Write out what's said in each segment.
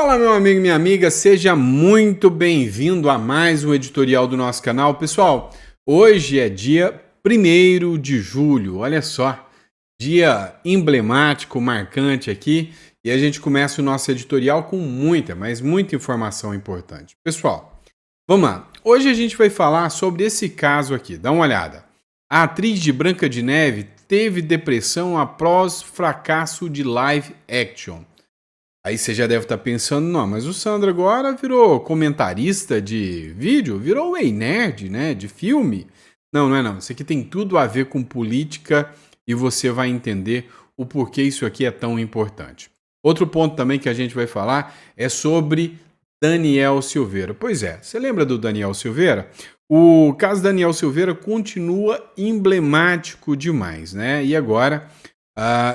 Fala, meu amigo e minha amiga, seja muito bem-vindo a mais um editorial do nosso canal. Pessoal, hoje é dia 1º de julho, olha só, dia emblemático, marcante aqui, e a gente começa o nosso editorial com muita, mas muita informação importante. Pessoal, vamos lá. Hoje a gente vai falar sobre esse caso aqui, dá uma olhada. A atriz de Branca de Neve teve depressão após fracasso de live action. Aí você já deve estar pensando, não, mas o Sandro agora virou comentarista de vídeo, virou Ei Nerd, né, de filme. Não, não é não. Isso aqui tem tudo a ver com política e você vai entender o porquê isso aqui é tão importante. Outro ponto também que a gente vai falar é sobre Daniel Silveira. Pois é, você lembra do Daniel Silveira? O caso Daniel Silveira continua emblemático demais, né? E agora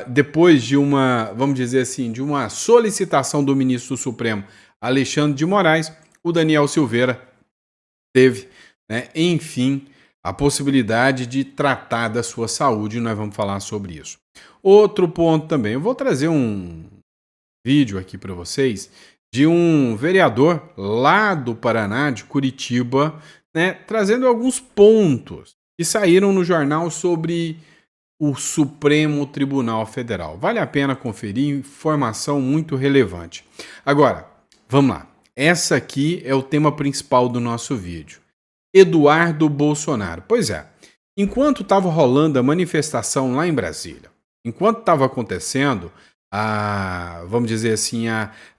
depois de uma, vamos dizer assim, de uma solicitação do ministro do Supremo, Alexandre de Moraes, o Daniel Silveira teve, né, enfim, a possibilidade de tratar da sua saúde, e nós vamos falar sobre isso. Outro ponto também, eu vou trazer um vídeo aqui para vocês de um vereador lá do Paraná, de Curitiba, né, trazendo alguns pontos que saíram no jornal sobre o Supremo Tribunal Federal. Vale a pena conferir, informação muito relevante. Agora, vamos lá. Essa aqui é o tema principal do nosso vídeo. Eduardo Bolsonaro. Pois é, enquanto estava rolando a manifestação lá em Brasília, enquanto estava acontecendo vamos dizer assim,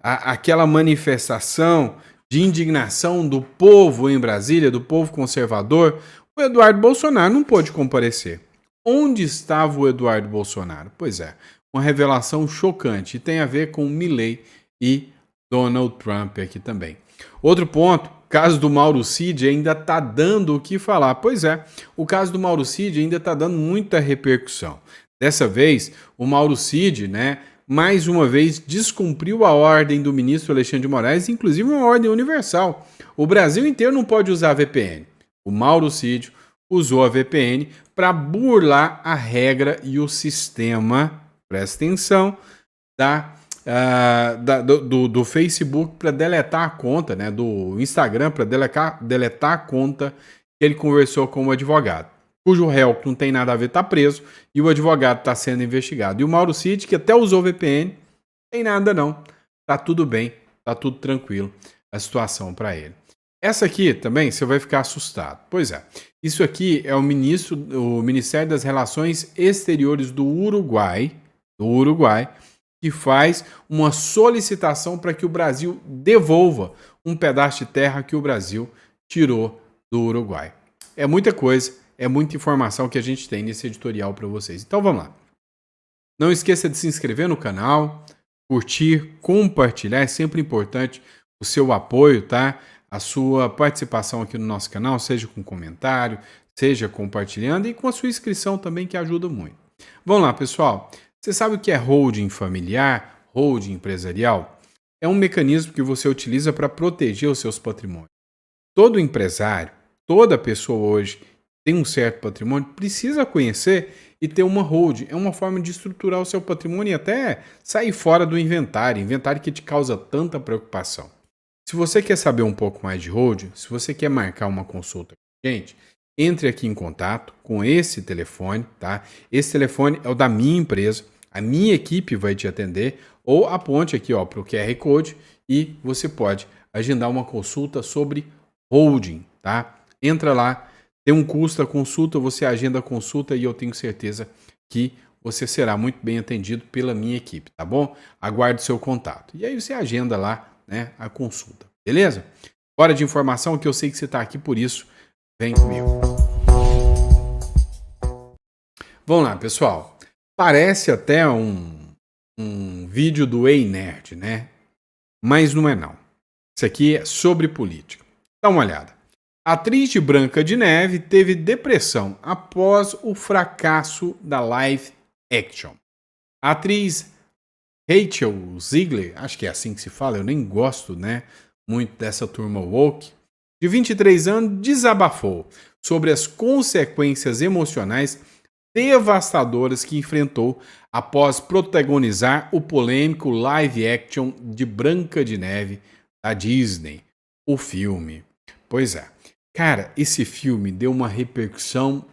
aquela manifestação de indignação do povo em Brasília, do povo conservador, o Eduardo Bolsonaro não pôde comparecer. Onde estava o Eduardo Bolsonaro? Pois é, uma revelação chocante e tem a ver com Milei e Donald Trump aqui também. Outro ponto, o caso do Mauro Cid ainda está dando o que falar. Pois é, o caso do Mauro Cid ainda está dando muita repercussão. Dessa vez, o Mauro Cid, né, mais uma vez descumpriu a ordem do ministro Alexandre de Moraes, inclusive uma ordem universal. O Brasil inteiro não pode usar VPN. O Mauro Cid usou a VPN para burlar a regra e o sistema, presta atenção, do Facebook para deletar a conta, né, do Instagram para deletar a conta que ele conversou com o advogado, cujo réu que não tem nada a ver está preso e o advogado está sendo investigado. E o Mauro Cid, que até usou VPN, tem nada não, tá tudo bem, tá tudo tranquilo a situação para ele. Essa aqui também você vai ficar assustado. Pois é, isso aqui é o Ministério das Relações Exteriores do Uruguai, que faz uma solicitação para que o Brasil devolva um pedaço de terra que o Brasil tirou do Uruguai. É muita coisa, é muita informação que a gente tem nesse editorial para vocês. Então vamos lá. Não esqueça de se inscrever no canal, curtir, compartilhar, é sempre importante o seu apoio, tá? A sua participação aqui no nosso canal, seja com comentário, seja compartilhando e com a sua inscrição também, que ajuda muito. Vamos lá, pessoal. Você sabe o que é holding familiar, holding empresarial? É um mecanismo que você utiliza para proteger os seus patrimônios. Todo empresário, toda pessoa hoje tem um certo patrimônio, precisa conhecer e ter uma holding. É uma forma de estruturar o seu patrimônio e até sair fora do inventário que te causa tanta preocupação. Se você quer saber um pouco mais de holding, se você quer marcar uma consulta com a gente, entre aqui em contato com esse telefone, tá? Esse telefone é o da minha empresa, a minha equipe vai te atender, ou aponte aqui para o QR Code e você pode agendar uma consulta sobre holding, tá? Entra lá, tem um custo a consulta, você agenda a consulta e eu tenho certeza que você será muito bem atendido pela minha equipe, tá bom? Aguarde o seu contato. E aí você agenda lá, né, a consulta, beleza? Hora de informação, que eu sei que você está aqui por isso, vem comigo. Vamos lá, pessoal. Parece até um vídeo do Ei Nerd, né? Mas não é não. Isso aqui é sobre política. Dá uma olhada. A atriz de Branca de Neve teve depressão após o fracasso da live action. A atriz Rachel Zegler, acho que é assim que se fala, eu nem gosto, né, muito dessa turma woke, de 23 anos, desabafou sobre as consequências emocionais devastadoras que enfrentou após protagonizar o polêmico live action de Branca de Neve da Disney, o filme. Pois é, cara, esse filme deu uma repercussão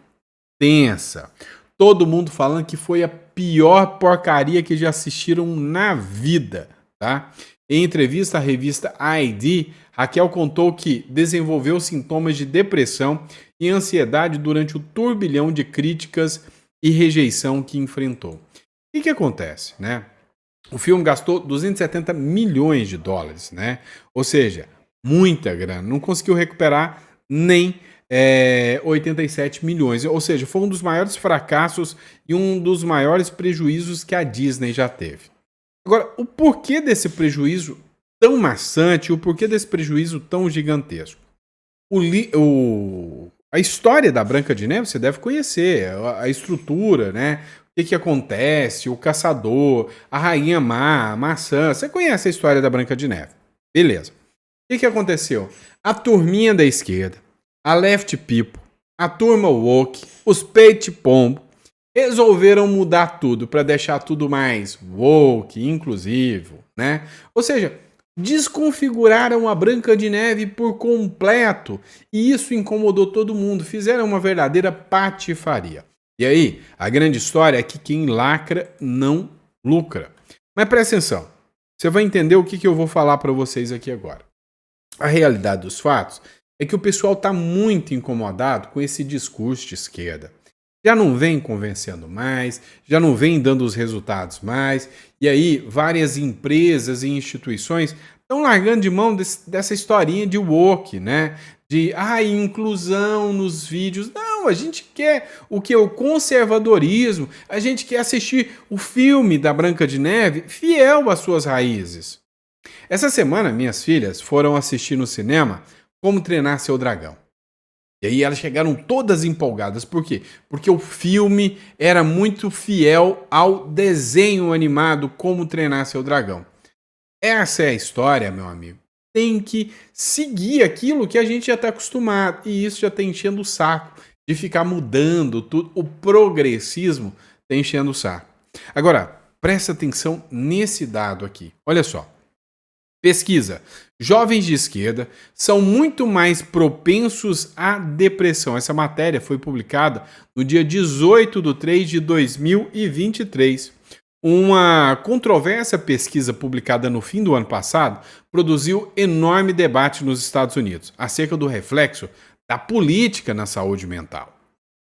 tensa. Todo mundo falando que foi a pior porcaria que já assistiram na vida, tá? Em entrevista à revista ID, Raquel contou que desenvolveu sintomas de depressão e ansiedade durante o turbilhão de críticas e rejeição que enfrentou. O que acontece, né? O filme gastou 270 milhões de dólares, né? Ou seja, muita grana. Não conseguiu recuperar nem 87 milhões. Ou seja, foi um dos maiores fracassos e um dos maiores prejuízos que a Disney já teve. Agora, o porquê desse prejuízo tão maçante, o porquê desse prejuízo tão gigantesco? A história da Branca de Neve você deve conhecer, a estrutura, né? O que acontece, o caçador, a rainha má, a maçã. Você conhece a história da Branca de Neve. Beleza. O que aconteceu? A turminha da esquerda, a Left People, a turma woke, os peite pombo, resolveram mudar tudo para deixar tudo mais woke, inclusivo, né? Ou seja, desconfiguraram a Branca de Neve por completo e isso incomodou todo mundo, fizeram uma verdadeira patifaria. E aí, a grande história é que quem lacra não lucra. Mas presta atenção, você vai entender o que eu vou falar para vocês aqui agora. A realidade dos fatos é que o pessoal está muito incomodado com esse discurso de esquerda. Já não vem convencendo mais, já não vem dando os resultados mais, e aí várias empresas e instituições estão largando de mão dessa historinha de woke, né? De inclusão nos vídeos. Não, a gente quer o que? O conservadorismo, a gente quer assistir o filme da Branca de Neve fiel às suas raízes. Essa semana, minhas filhas foram assistir no cinema Como Treinar Seu Dragão. E aí elas chegaram todas empolgadas. Por quê? Porque o filme era muito fiel ao desenho animado Como Treinar Seu Dragão. Essa é a história, meu amigo. Tem que seguir aquilo que a gente já está acostumado. E isso já está enchendo o saco de ficar mudando tudo. O progressismo está enchendo o saco. Agora, presta atenção nesse dado aqui. Olha só. Pesquisa. Jovens de esquerda são muito mais propensos à depressão. Essa matéria foi publicada no dia 18/3/2023. Uma controversa pesquisa publicada no fim do ano passado produziu enorme debate nos Estados Unidos acerca do reflexo da política na saúde mental.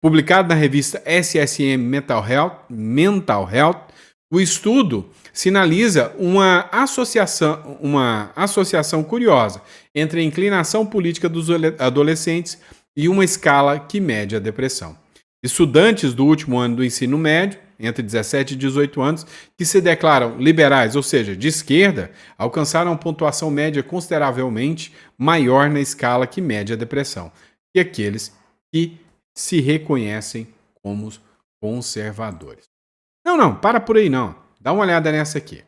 Publicado na revista SSM Mental Health, o estudo sinaliza uma associação curiosa entre a inclinação política dos adolescentes e uma escala que mede a depressão. Estudantes do último ano do ensino médio, entre 17 e 18 anos, que se declaram liberais, ou seja, de esquerda, alcançaram uma pontuação média consideravelmente maior na escala que mede a depressão que aqueles que se reconhecem como conservadores. Não, para por aí não. Dá uma olhada nessa aqui.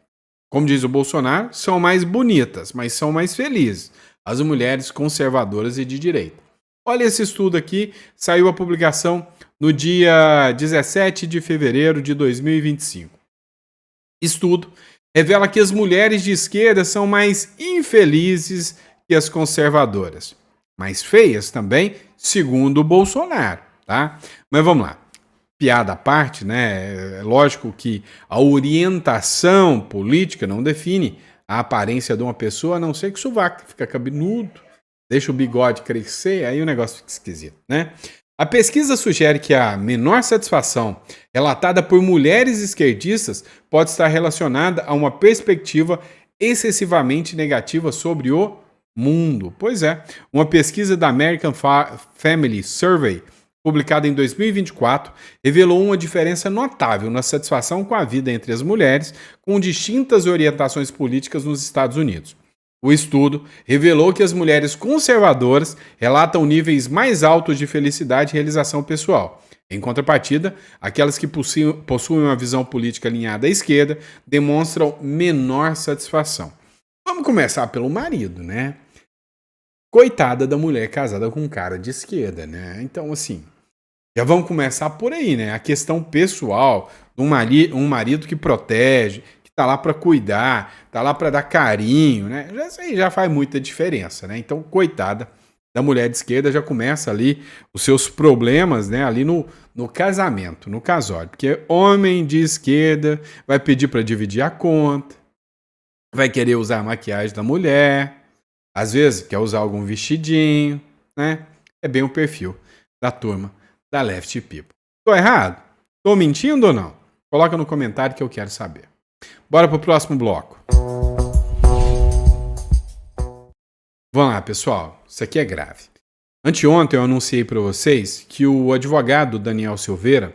Como diz o Bolsonaro, são mais bonitas, mas são mais felizes. As mulheres conservadoras e de direita. Olha esse estudo aqui, saiu a publicação no dia 17 de fevereiro de 2025. Estudo revela que as mulheres de esquerda são mais infelizes que as conservadoras. Mais feias também, segundo o Bolsonaro, tá? Mas vamos lá. Piada à parte, né? É lógico que a orientação política não define a aparência de uma pessoa, a não ser que o sovaco fica cabeludo, deixa o bigode crescer, aí o negócio fica esquisito, né? A pesquisa sugere que a menor satisfação relatada por mulheres esquerdistas pode estar relacionada a uma perspectiva excessivamente negativa sobre o mundo. Pois é, uma pesquisa da American Family Survey publicada em 2024, revelou uma diferença notável na satisfação com a vida entre as mulheres com distintas orientações políticas nos Estados Unidos. O estudo revelou que as mulheres conservadoras relatam níveis mais altos de felicidade e realização pessoal. Em contrapartida, aquelas que possuem uma visão política alinhada à esquerda demonstram menor satisfação. Vamos começar pelo marido, né? Coitada da mulher casada com um cara de esquerda, né? Então, assim, Já vamos começar por aí, né? A questão pessoal, um marido que protege, que tá lá para cuidar, tá lá para dar carinho, né? Isso aí já faz muita diferença, né? Então, coitada da mulher de esquerda, já começa ali os seus problemas, né? Ali no casamento, no casório. Porque homem de esquerda vai pedir para dividir a conta, vai querer usar a maquiagem da mulher, às vezes quer usar algum vestidinho, né? É bem o perfil da turma da Left People. Tô errado? Tô mentindo ou não? Coloca no comentário que eu quero saber. Bora pro próximo bloco. Vamos lá, pessoal. Isso aqui é grave. Anteontem eu anunciei para vocês que o advogado Daniel Silveira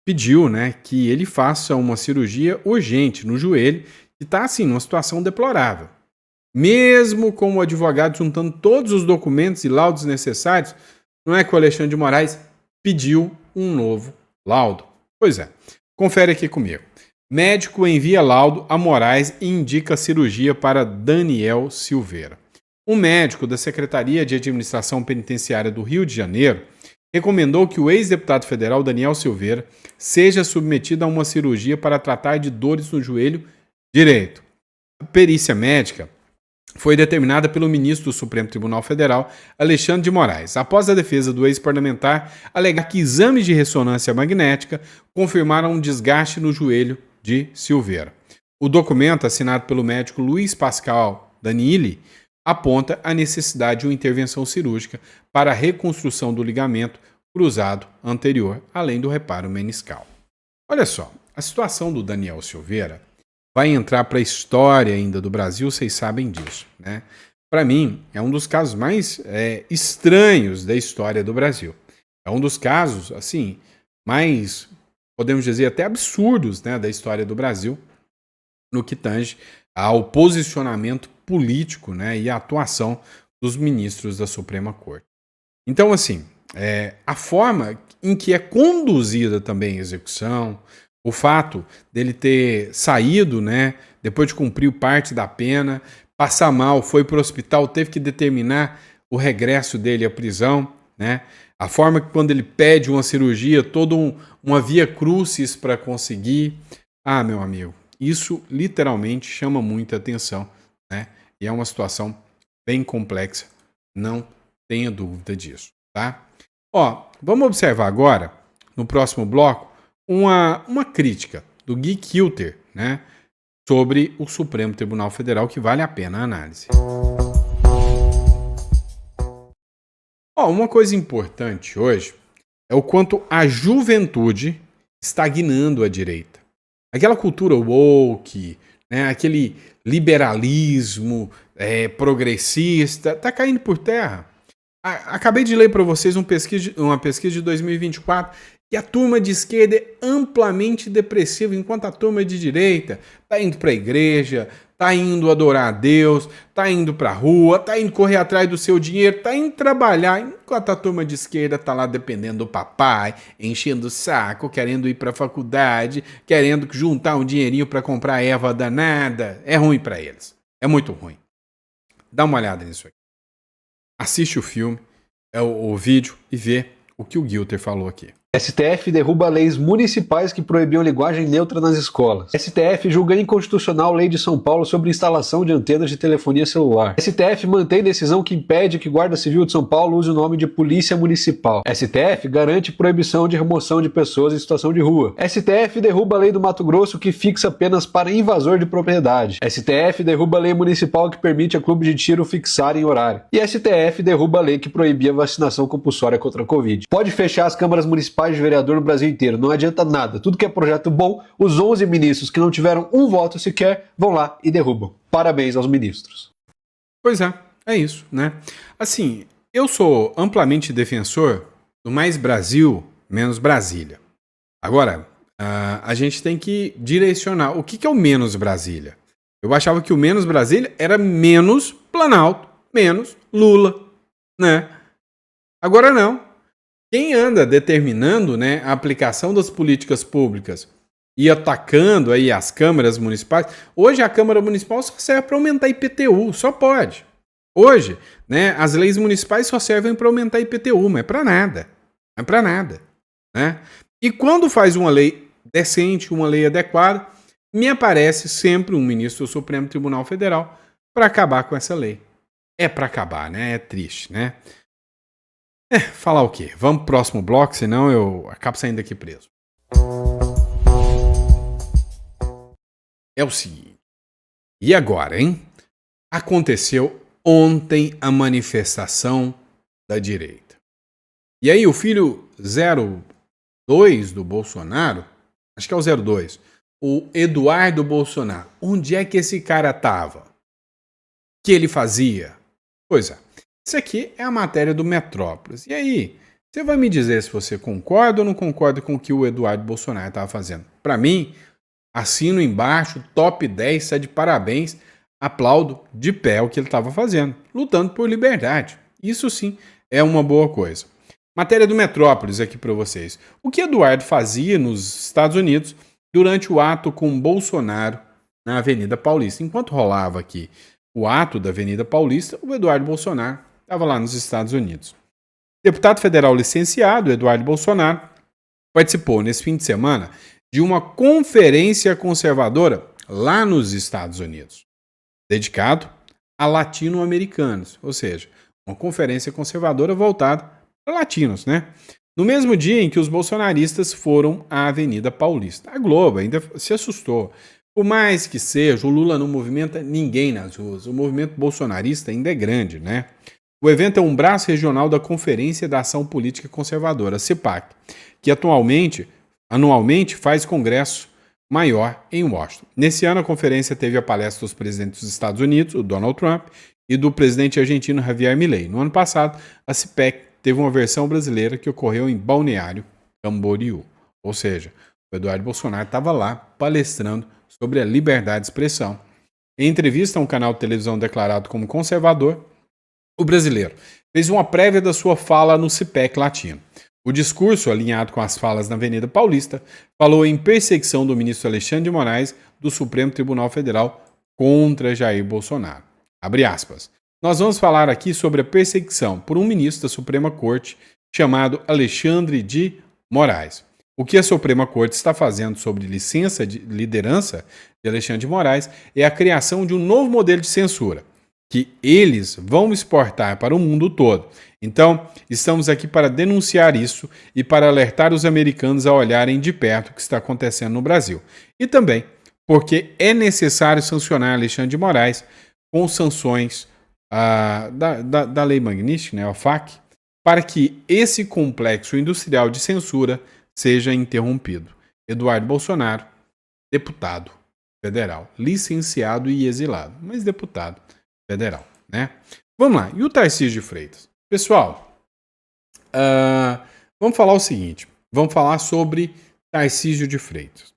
pediu, né, que ele faça uma cirurgia urgente no joelho, que está assim, numa situação deplorável. Mesmo com o advogado juntando todos os documentos e laudos necessários, não é que o Alexandre de Moraes pediu um novo laudo. Pois é, confere aqui comigo. Médico envia laudo a Moraes e indica cirurgia para Daniel Silveira. Um médico da Secretaria de Administração Penitenciária do Rio de Janeiro recomendou que o ex-deputado federal Daniel Silveira seja submetido a uma cirurgia para tratar de dores no joelho direito. A perícia médica foi determinada pelo ministro do Supremo Tribunal Federal, Alexandre de Moraes, após a defesa do ex-parlamentar alegar que exames de ressonância magnética confirmaram um desgaste no joelho de Silveira. O documento, assinado pelo médico Luiz Pascal Danili, aponta a necessidade de uma intervenção cirúrgica para a reconstrução do ligamento cruzado anterior, além do reparo meniscal. Olha só, a situação do Daniel Silveira vai entrar para a história ainda do Brasil, vocês sabem disso, né? Para mim, é um dos casos mais estranhos da história do Brasil. É um dos casos, assim, mais, podemos dizer, até absurdos, né, da história do Brasil, no que tange ao posicionamento político, né, e a atuação dos ministros da Suprema Corte. Então, assim, a forma em que é conduzida também a execução, o fato dele ter saído, né, depois de cumprir parte da pena, passar mal, foi para o hospital, teve que determinar o regresso dele à prisão, né? A forma que quando ele pede uma cirurgia, toda uma via crucis para conseguir. Ah, meu amigo, isso literalmente chama muita atenção, né? E é uma situação bem complexa, não tenha dúvida disso, tá? Ó, vamos observar agora, no próximo bloco, uma crítica do Gui Kilter, né, sobre o Supremo Tribunal Federal, que vale a pena a análise. Ó, uma coisa importante hoje é o quanto a juventude está guinando a direita. Aquela cultura woke, né, aquele liberalismo progressista, está caindo por terra. Acabei de ler para vocês uma pesquisa de 2024 que a turma de esquerda é amplamente depressiva, enquanto a turma de direita está indo para a igreja, está indo adorar a Deus, está indo para a rua, está indo correr atrás do seu dinheiro, está indo trabalhar, enquanto a turma de esquerda está lá dependendo do papai, enchendo o saco, querendo ir para a faculdade, querendo juntar um dinheirinho para comprar erva danada. É ruim para eles, é muito ruim. Dá uma olhada nisso aqui. Assiste o filme, o vídeo e vê o que o Gilter falou aqui. STF derruba leis municipais que proibiam linguagem neutra nas escolas. STF julga inconstitucional lei de São Paulo sobre instalação de antenas de telefonia celular. STF mantém decisão que impede que Guarda Civil de São Paulo use o nome de Polícia Municipal. STF garante proibição de remoção de pessoas em situação de rua. STF derruba a lei do Mato Grosso que fixa penas para invasor de propriedade. STF derruba a lei municipal que permite a clube de tiro fixarem horário. E STF derruba a lei que proibia a vacinação compulsória contra a Covid. Pode fechar as câmaras municipais de vereador no Brasil inteiro, não adianta nada. Tudo que é projeto bom, os 11 ministros que não tiveram um voto sequer vão lá e derrubam. Parabéns aos ministros. Pois é isso, né? Assim, eu sou amplamente defensor do mais Brasil, menos Brasília. Agora, a gente tem que direcionar. O que é o menos Brasília? Eu achava que o menos Brasília era menos Planalto, menos Lula, né? Agora não. Quem anda determinando, né, a aplicação das políticas públicas e atacando aí as câmaras municipais, hoje a Câmara Municipal só serve para aumentar IPTU, só pode. Hoje, né, as leis municipais só servem para aumentar IPTU, mas é para nada. Não é para nada. né? E quando faz uma lei decente, uma lei adequada, me aparece sempre um ministro do Supremo Tribunal Federal para acabar com essa lei. É para acabar, né? É triste, né? Falar o quê? Vamos pro próximo bloco, senão eu acabo saindo daqui preso. É o seguinte. E agora, hein? Aconteceu ontem a manifestação da direita. E aí o filho 02 do Bolsonaro, acho que é o 02, o Eduardo Bolsonaro, onde é que esse cara tava? O que ele fazia? Pois é, isso aqui é a matéria do Metrópolis. E aí, você vai me dizer se você concorda ou não concorda com o que o Eduardo Bolsonaro estava fazendo? Para mim, assino embaixo, top 10, está de parabéns, aplaudo de pé o que ele estava fazendo, lutando por liberdade. Isso sim é uma boa coisa. Matéria do Metrópolis aqui para vocês. O que Eduardo fazia nos Estados Unidos durante o ato com Bolsonaro na Avenida Paulista? Enquanto rolava aqui o ato da Avenida Paulista, o Eduardo Bolsonaro estava lá nos Estados Unidos. Deputado federal licenciado, Eduardo Bolsonaro, participou nesse fim de semana de uma conferência conservadora lá nos Estados Unidos, dedicado a latino-americanos, ou seja, uma conferência conservadora voltada para latinos, né? No mesmo dia em que os bolsonaristas foram à Avenida Paulista. A Globo ainda se assustou. Por mais que seja, o Lula não movimenta ninguém nas ruas. O movimento bolsonarista ainda é grande, né? O evento é um braço regional da Conferência da Ação Política Conservadora, CPAC, que anualmente faz congresso maior em Washington. Nesse ano, a conferência teve a palestra dos presidentes dos Estados Unidos, o Donald Trump, e do presidente argentino Javier Milei. No ano passado, a CPAC teve uma versão brasileira que ocorreu em Balneário Camboriú. Ou seja, o Eduardo Bolsonaro estava lá palestrando sobre a liberdade de expressão. Em entrevista a um canal de televisão declarado como conservador, o brasileiro fez uma prévia da sua fala no CPAC latino. O discurso, alinhado com as falas na Avenida Paulista, falou em perseguição do ministro Alexandre de Moraes do Supremo Tribunal Federal contra Jair Bolsonaro. Abre aspas. Nós vamos falar aqui sobre a perseguição por um ministro da Suprema Corte chamado Alexandre de Moraes. O que a Suprema Corte está fazendo sobre licença de liderança de Alexandre de Moraes é a criação de um novo modelo de censura, que eles vão exportar para o mundo todo. Então, estamos aqui para denunciar isso e para alertar os americanos a olharem de perto o que está acontecendo no Brasil. E também porque é necessário sancionar Alexandre de Moraes com sanções da Lei Magnitsky, né, a FAC, para que esse complexo industrial de censura seja interrompido. Eduardo Bolsonaro, deputado federal, licenciado e exilado, mas deputado federal, né? Vamos lá, e o Tarcísio de Freitas? Pessoal, vamos falar o seguinte, vamos falar sobre Tarcísio de Freitas.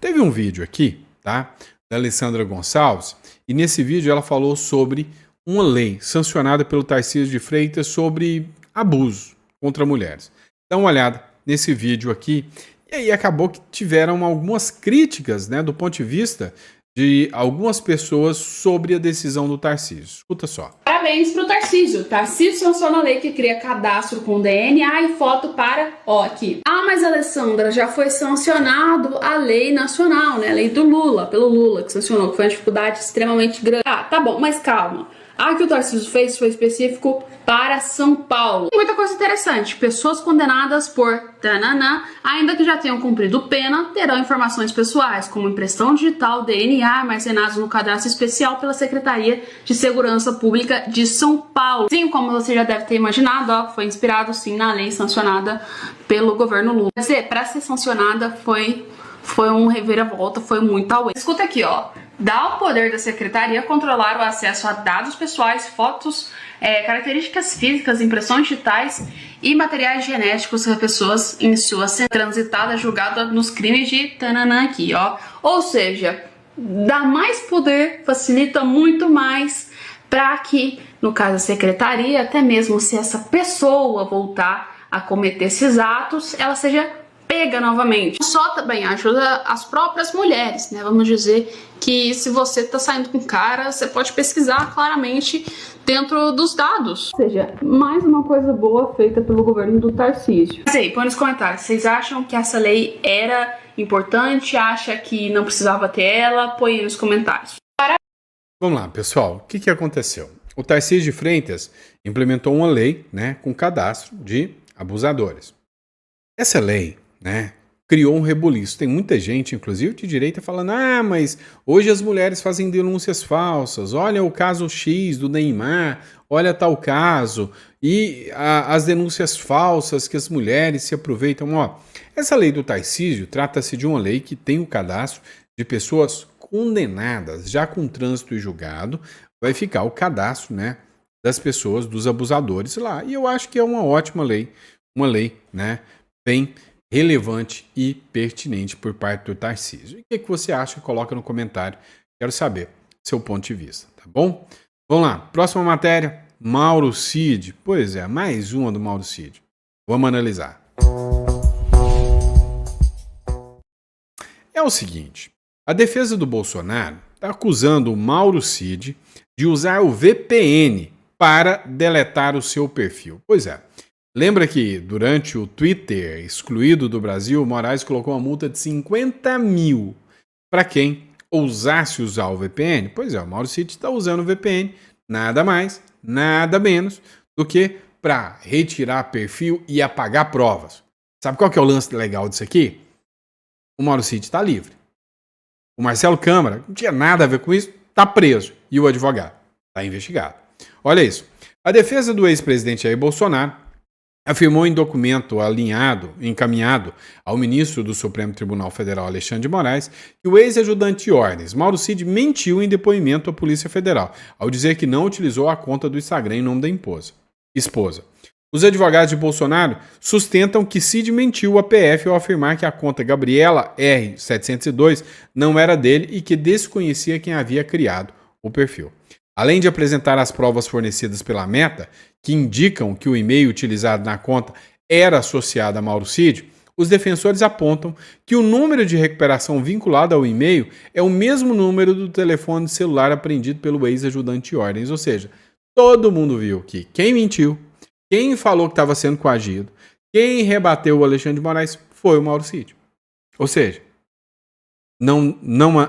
Teve um vídeo aqui, tá, da Alessandra Gonçalves, e nesse vídeo ela falou sobre uma lei sancionada pelo Tarcísio de Freitas sobre abuso contra mulheres. Dá uma olhada nesse vídeo aqui, e aí acabou que tiveram algumas críticas, né, do ponto de vista de algumas pessoas sobre a decisão do Tarcísio. Escuta só. Parabéns pro Tarcísio. Tarcísio sanciona a lei que cria cadastro com DNA e foto para... aqui. Mas Alessandra, já foi sancionado a lei nacional, né? A lei do Lula, pelo Lula, que sancionou, que foi uma dificuldade extremamente grande. Tá bom, mas calma. A que o Tarcísio fez foi específico para São Paulo. Muita coisa interessante. Pessoas condenadas por tananã, ainda que já tenham cumprido pena, terão informações pessoais, como impressão digital, DNA, armazenados no cadastro especial pela Secretaria de Segurança Pública de São Paulo. Sim, como você já deve ter imaginado, foi inspirado sim na lei sancionada pelo governo Lula. Quer dizer, para ser sancionada foi um reviravolta, foi muito away. Escuta aqui, dá ao poder da Secretaria controlar o acesso a dados pessoais, fotos, características físicas, impressões digitais e materiais genéticos das pessoas em sua transitada julgada nos crimes de tananã aqui, Ou seja, dá mais poder, facilita muito mais para que, no caso da Secretaria, até mesmo se essa pessoa voltar a cometer esses atos, ela seja pega novamente. Só também ajuda as próprias mulheres, né? Vamos dizer que se você tá saindo com cara, você pode pesquisar claramente dentro dos dados. Ou seja, mais uma coisa boa feita pelo governo do Tarcísio. Mas aí, põe nos comentários, vocês acham que essa lei era importante? Acha que não precisava ter ela? Põe aí nos comentários. Vamos lá, pessoal. O que aconteceu? O Tarcísio de Freitas implementou uma lei, né, com cadastro de abusadores. Essa lei, né, criou um rebuliço. Tem muita gente, inclusive de direita, falando: ah, mas hoje as mulheres fazem denúncias falsas. Olha o caso X do Neymar, olha tal caso. E as denúncias falsas que as mulheres se aproveitam. Ó, essa lei do Tarcísio trata-se de uma lei que tem o cadastro de pessoas condenadas, já com trânsito e julgado. Vai ficar o cadastro, né, das pessoas, dos abusadores lá. E eu acho que é uma ótima lei. Uma lei, né, bem relevante e pertinente por parte do Tarcísio. E o que você acha? Coloca no comentário. Quero saber seu ponto de vista, tá bom? Vamos lá. Próxima matéria. Mauro Cid. Pois é, mais uma do Mauro Cid. Vamos analisar. É o seguinte. A defesa do Bolsonaro está acusando o Mauro Cid de usar o VPN para deletar o seu perfil. Pois é. Lembra que durante o Twitter excluído do Brasil, Moraes colocou uma multa de 50 mil para quem ousasse usar o VPN? Pois é, o Mauro Cid está usando o VPN nada mais, nada menos do que para retirar perfil e apagar provas. Sabe qual que é o lance legal disso aqui? O Mauro Cid está livre. O Marcelo Câmara não tinha nada a ver com isso, está preso. E o advogado está investigado. Olha isso. A defesa do ex-presidente Jair Bolsonaro afirmou em documento encaminhado ao ministro do Supremo Tribunal Federal, Alexandre de Moraes, que o ex-ajudante de ordens, Mauro Cid, mentiu em depoimento à Polícia Federal, ao dizer que não utilizou a conta do Instagram em nome da esposa. Os advogados de Bolsonaro sustentam que Cid mentiu à PF ao afirmar que a conta Gabriela R702 não era dele e que desconhecia quem havia criado o perfil. Além de apresentar as provas fornecidas pela Meta, que indicam que o e-mail utilizado na conta era associado a Mauro Cid, os defensores apontam que o número de recuperação vinculado ao e-mail é o mesmo número do telefone celular apreendido pelo ex-ajudante de ordens. Ou seja, todo mundo viu que quem mentiu, quem falou que estava sendo coagido, quem rebateu o Alexandre de Moraes foi o Mauro Cid. Ou seja, não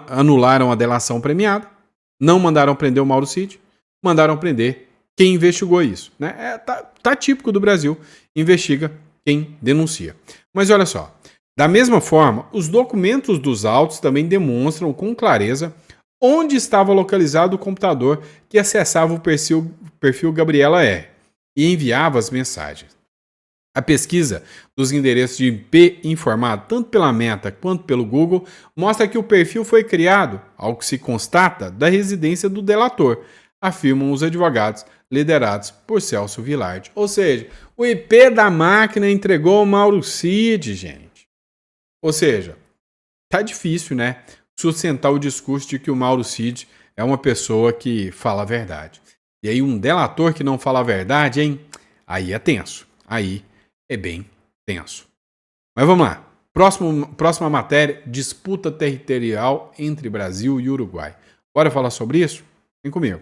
anularam a delação premiada, não mandaram prender o Mauro Cid, mandaram prender quem investigou isso. Né? Tá típico do Brasil, investiga quem denuncia. Mas olha só, da mesma forma, os documentos dos autos também demonstram com clareza onde estava localizado o computador que acessava o perfil Gabriela R. e enviava as mensagens. A pesquisa dos endereços de IP informado tanto pela Meta quanto pelo Google mostra que o perfil foi criado, ao que se constata, da residência do delator, afirmam os advogados liderados por Celso Villard. Ou seja, o IP da máquina entregou o Mauro Cid, gente. Ou seja, tá difícil, né, sustentar o discurso de que o Mauro Cid é uma pessoa que fala a verdade. E aí um delator que não fala a verdade, hein? Aí é tenso. Aí é bem tenso. Mas vamos lá. Próxima matéria, disputa territorial entre Brasil e Uruguai. Bora falar sobre isso? Vem comigo.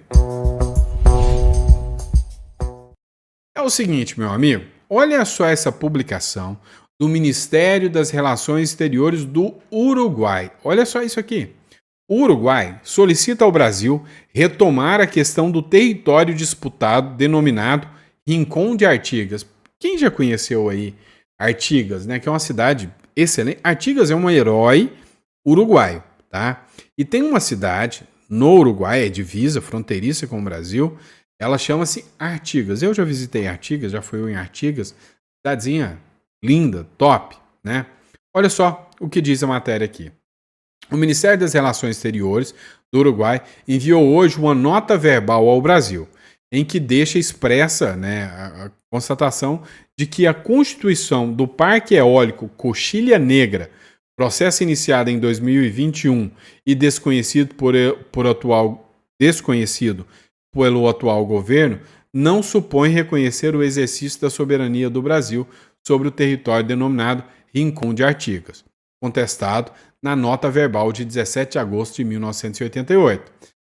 É o seguinte, meu amigo. Olha só essa publicação do Ministério das Relações Exteriores do Uruguai. Olha só isso aqui. O Uruguai solicita ao Brasil retomar a questão do território disputado denominado Rincón de Artigas. Quem já conheceu aí Artigas, né, que é uma cidade excelente. Artigas é um herói uruguaio, tá? E tem uma cidade no Uruguai, é divisa, fronteiriça com o Brasil, ela chama-se Artigas. Eu já visitei Artigas, já fui em Artigas, cidadezinha linda, top, né? Olha só o que diz a matéria aqui. O Ministério das Relações Exteriores do Uruguai enviou hoje uma nota verbal ao Brasil, em que deixa expressa, né, a constatação de que a constituição do Parque Eólico Coxilha Negra, processo iniciado em 2021 e desconhecido pelo atual governo, não supõe reconhecer o exercício da soberania do Brasil sobre o território denominado Rincon de Artigas, contestado na nota verbal de 17 de agosto de 1988.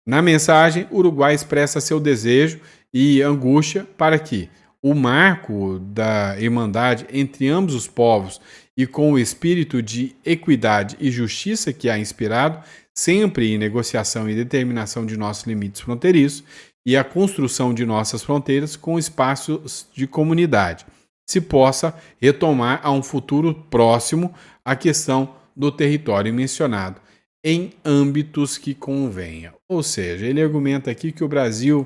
Na mensagem, o Uruguai expressa seu desejo e angústia para que o marco da irmandade entre ambos os povos e com o espírito de equidade e justiça que há inspirado, sempre em negociação e determinação de nossos limites fronteiriços e a construção de nossas fronteiras com espaços de comunidade, se possa retomar a um futuro próximo a questão do território mencionado, em âmbitos que convenha. Ou seja, ele argumenta aqui que o Brasil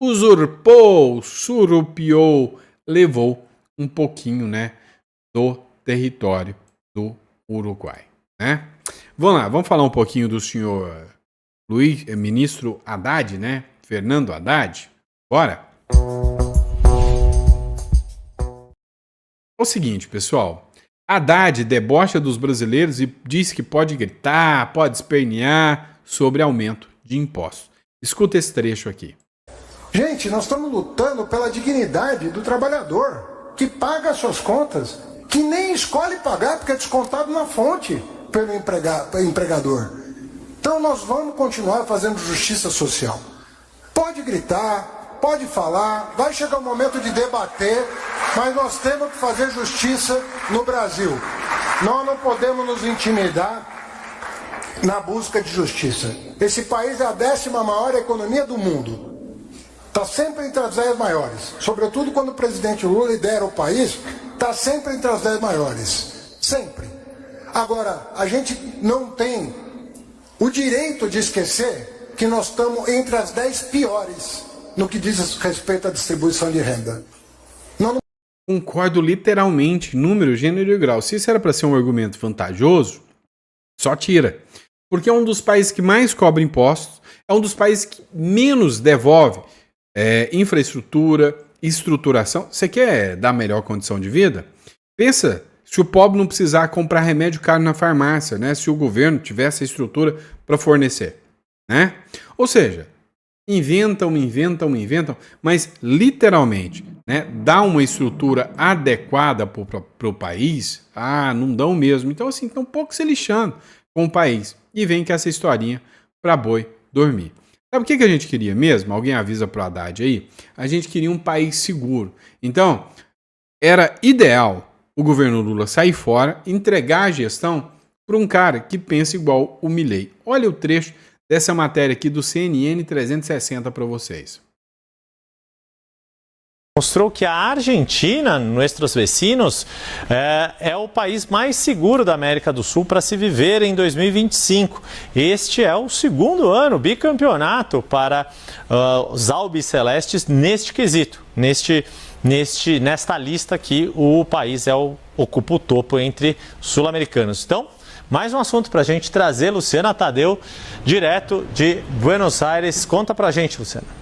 usurpou, surupiou, levou um pouquinho, né, do território do Uruguai, né? Vamos lá, vamos falar um pouquinho do senhor ministro Haddad, né? Fernando Haddad. Bora? É o seguinte, pessoal. Haddad debocha dos brasileiros e diz que pode gritar, pode espernear sobre aumento de impostos. Escuta esse trecho aqui. Gente, nós estamos lutando pela dignidade do trabalhador, que paga as suas contas, que nem escolhe pagar porque é descontado na fonte pelo empregador. Então nós vamos continuar fazendo justiça social. Pode gritar, pode falar, vai chegar o momento de debater, mas nós temos que fazer justiça no Brasil. Nós não podemos nos intimidar na busca de justiça. Esse país é a 10ª maior economia do mundo. Está sempre entre as 10 maiores. Sobretudo quando o presidente Lula lidera o país, está sempre entre as 10 maiores. Sempre. Agora, a gente não tem o direito de esquecer que nós estamos entre as 10 piores no que diz respeito à distribuição de renda. Concordo literalmente, número, gênero e grau. Se isso era para ser um argumento vantajoso, só tira. Porque é um dos países que mais cobra impostos, é um dos países que menos devolve infraestrutura, estruturação. Você quer dar melhor condição de vida? Pensa se o pobre não precisar comprar remédio caro na farmácia, né? Se o governo tivesse a estrutura para fornecer, né? Ou seja, inventam, mas literalmente, né, dá uma estrutura adequada para o país, não dão mesmo. Então, assim, estão um pouco se lixando com o país. E vem com essa historinha para boi dormir. Sabe o que a gente queria mesmo? Alguém avisa pro Haddad aí? A gente queria um país seguro. Então, era ideal o governo Lula sair fora, entregar a gestão para um cara que pensa igual o Milei. Olha o trecho dessa matéria aqui do CNN 360 para vocês. Mostrou que a Argentina, nossos vecinos, é o país mais seguro da América do Sul para se viver em 2025. Este é o segundo ano bicampeonato para os albicelestes neste quesito, nesta lista que o país ocupa o topo entre sul-americanos. Então, mais um assunto para a gente trazer, Luciana Tadeu, direto de Buenos Aires. Conta para a gente, Luciana.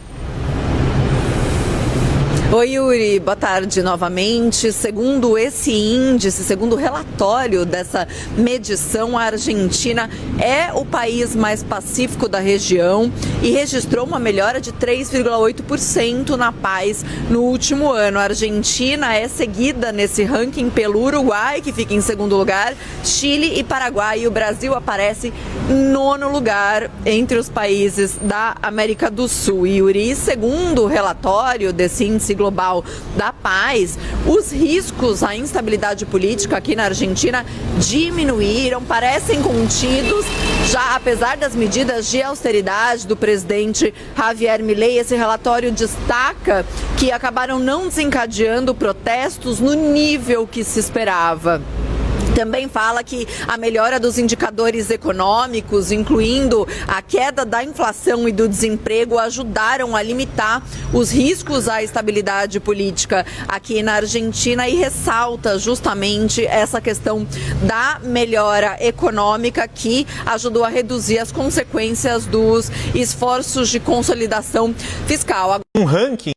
Oi, Yuri, boa tarde novamente. Segundo esse índice, segundo o relatório dessa medição, a Argentina é o país mais pacífico da região e registrou uma melhora de 3,8% na paz no último ano. A Argentina é seguida nesse ranking pelo Uruguai, que fica em segundo lugar, Chile e Paraguai. E o Brasil aparece em 9º lugar entre os países da América do Sul. Yuri, segundo o relatório desse índice global da paz, os riscos à instabilidade política aqui na Argentina diminuíram, parecem contidos, já apesar das medidas de austeridade do presidente Javier Milei. Esse relatório destaca que acabaram não desencadeando protestos no nível que se esperava. Também fala que a melhora dos indicadores econômicos, incluindo a queda da inflação e do desemprego, ajudaram a limitar os riscos à estabilidade política aqui na Argentina e ressalta justamente essa questão da melhora econômica que ajudou a reduzir as consequências dos esforços de consolidação fiscal. Um ranking.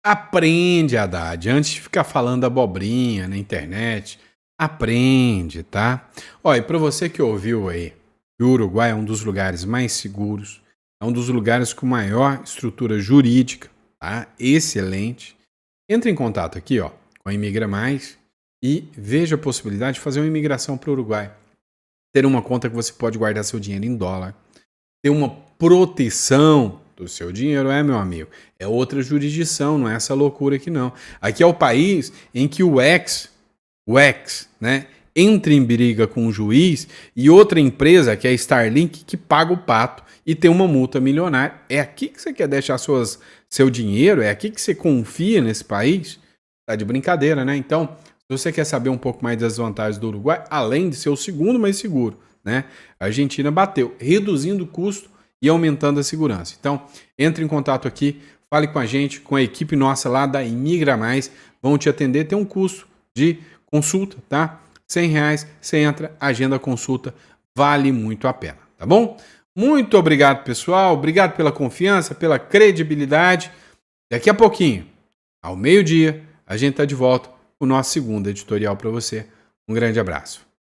Aprende, Haddad, antes de ficar falando abobrinha na internet. Aprende, tá? Ó, e para você que ouviu aí, o Uruguai é um dos lugares mais seguros, é um dos lugares com maior estrutura jurídica, tá? Excelente. Entre em contato aqui, ó, com a Imigra Mais, e veja a possibilidade de fazer uma imigração para o Uruguai. Ter uma conta que você pode guardar seu dinheiro em dólar. Ter uma proteção do seu dinheiro, meu amigo. É outra jurisdição, não é essa loucura aqui não. Aqui é o país em que o ex, né, entra em briga com o juiz e outra empresa, que é a Starlink, que paga o pato e tem uma multa milionária. É aqui que você quer deixar seu dinheiro? É aqui que você confia nesse país? Tá de brincadeira, né? Então, se você quer saber um pouco mais das vantagens do Uruguai, além de ser o segundo mais seguro, né? A Argentina bateu, reduzindo o custo e aumentando a segurança. Então, entre em contato aqui, fale com a gente, com a equipe nossa lá da Imigra Mais, vão te atender, tem um custo de consulta, tá? R$100, você entra, agenda a consulta, vale muito a pena, tá bom? Muito obrigado, pessoal, obrigado pela confiança, pela credibilidade. Daqui a pouquinho, ao meio-dia, a gente tá de volta com o nosso segundo editorial para você. Um grande abraço.